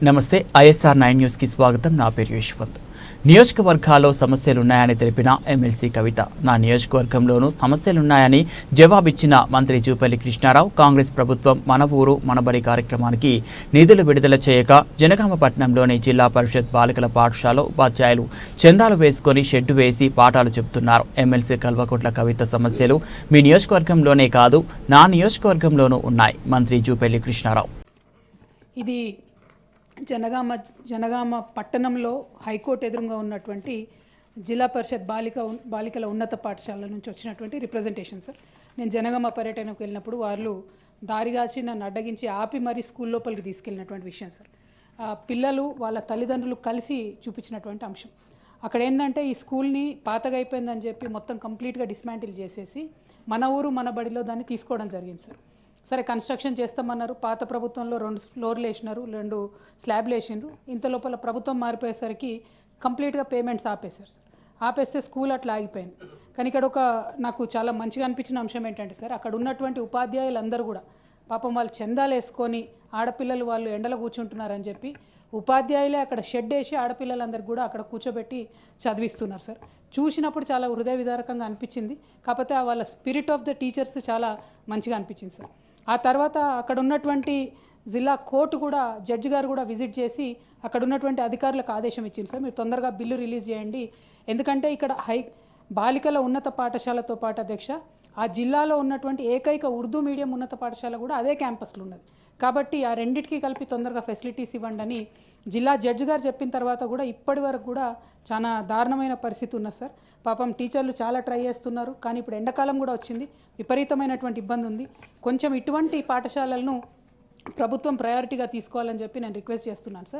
నమస్తే ISR 9 news కి స్వాగతం. నా పేరు యశ్వంత్. నియోజకవర్గాల్లో సమస్యలున్నాయని తెలిపిన ఎమ్మెల్సీ కవిత, నా నియోజకవర్గంలోనూ సమస్యలున్నాయని జవాబిచ్చిన మంత్రి జూపల్లి కృష్ణారావు, కాంగ్రెస్ ప్రభుత్వం మన ఊరు మనబడి కార్యక్రమానికి నిధులు విడుదల చేయక జనగామ పట్టణంలోని జిల్లా పరిషత్ బాలికల పాఠశాల ఉపాధ్యాయులు చందాలు వేసుకొని షెడ్డు వేసి పాఠాలు చెబుతున్నారు. ఎమ్మెల్సీ కల్వకుంట్ల కవిత, సమస్యలు మీ నియోజకవర్గంలోనే కాదు నా నియోజకవర్గంలోనూ ఉన్నాయి. మంత్రి జూపల్లి కృష్ణారావు. ఇది జనగామ పట్టణంలో హైకోర్టు ఎదురుగా ఉన్నటువంటి జిల్లా పరిషత్ బాలికల ఉన్నత పాఠశాల నుంచి వచ్చినటువంటి రిప్రజెంటేషన్ సార్. నేను జనగామ పర్యటనకు వెళ్ళినప్పుడు వాళ్ళు దారిగాచి నన్ను అడ్డగించి ఆపి మరీ స్కూల్ లోపలికి తీసుకెళ్ళినటువంటి విషయం సార్. పిల్లలు వాళ్ళ తల్లిదండ్రులు కలిసి చూపించినటువంటి అంశం. అక్కడ ఏంటంటే ఈ స్కూల్ని పాతగా అయిపోయిందని చెప్పి మొత్తం కంప్లీట్గా డిస్మాంటిల్ చేసేసి మన ఊరు మన బడిలో దాన్ని తీసుకోవడం జరిగింది సార్. సరే, కన్స్ట్రక్షన్ చేస్తామన్నారు. పాత ప్రభుత్వంలో 2 ఫ్లోర్లు వేసినారు, 2 స్లాబ్లు వేసినారు. ఇంత లోపల ప్రభుత్వం మారిపోయేసరికి కంప్లీట్గా పేమెంట్స్ ఆపేశారు సార్. ఆపేస్తే స్కూల్ అట్లా ఆగిపోయింది. కానీ ఇక్కడ నాకు చాలా మంచిగా అనిపించిన అంశం ఏంటంటే సార్, అక్కడ ఉన్నటువంటి ఉపాధ్యాయులందరూ కూడా పాపం వాళ్ళు చందాలు వేసుకొని ఆడపిల్లలు వాళ్ళు ఎండలో కూర్చుంటున్నారని చెప్పి ఉపాధ్యాయులే అక్కడ షెడ్ వేసి ఆడపిల్లలందరూ కూడా అక్కడ కూర్చోబెట్టి చదివిస్తున్నారు సార్. చూసినప్పుడు చాలా హృదయ విదారకంగా అనిపించింది. కాకపోతే వాళ్ళ స్పిరిట్ ఆఫ్ ద టీచర్స్ చాలా మంచిగా అనిపించింది సార్. ఆ తర్వాత అక్కడ ఉన్నటువంటి జిల్లా కోర్టు కూడా, జడ్జి గారు కూడా విజిట్ చేసి అక్కడ ఉన్నటువంటి అధికారులకు ఆదేశం ఇచ్చింది సార్, మీరు తొందరగా బిల్లు రిలీజ్ చేయండి. ఎందుకంటే ఇక్కడ బాలికల ఉన్నత పాఠశాలతో పాటు అధ్యక్ష, ఆ జిల్లాలో ఉన్నటువంటి ఏకైక ఉర్దూ మీడియం ఉన్నత పాఠశాల కూడా అదే క్యాంపస్లో ఉన్నది. కాబట్టి ఆ రెండింటికి కలిపి తొందరగా ఫెసిలిటీస్ ఇవ్వండి అని జిల్లా జడ్జి గారు చెప్పిన తర్వాత కూడా ఇప్పటి వరకు కూడా చాలా దారుణమైన పరిస్థితి ఉన్నది సార్. పాపం టీచర్లు చాలా ట్రై చేస్తున్నారు, కానీ ఇప్పుడు ఎండాకాలం కూడా వచ్చింది, విపరీతమైనటువంటి ఇబ్బంది ఉంది. కొంచెం ఇటువంటి పాఠశాలలను ప్రభుత్వం ప్రయారిటీగా తీసుకోవాలని చెప్పి నేను రిక్వెస్ట్ చేస్తున్నాను సార్.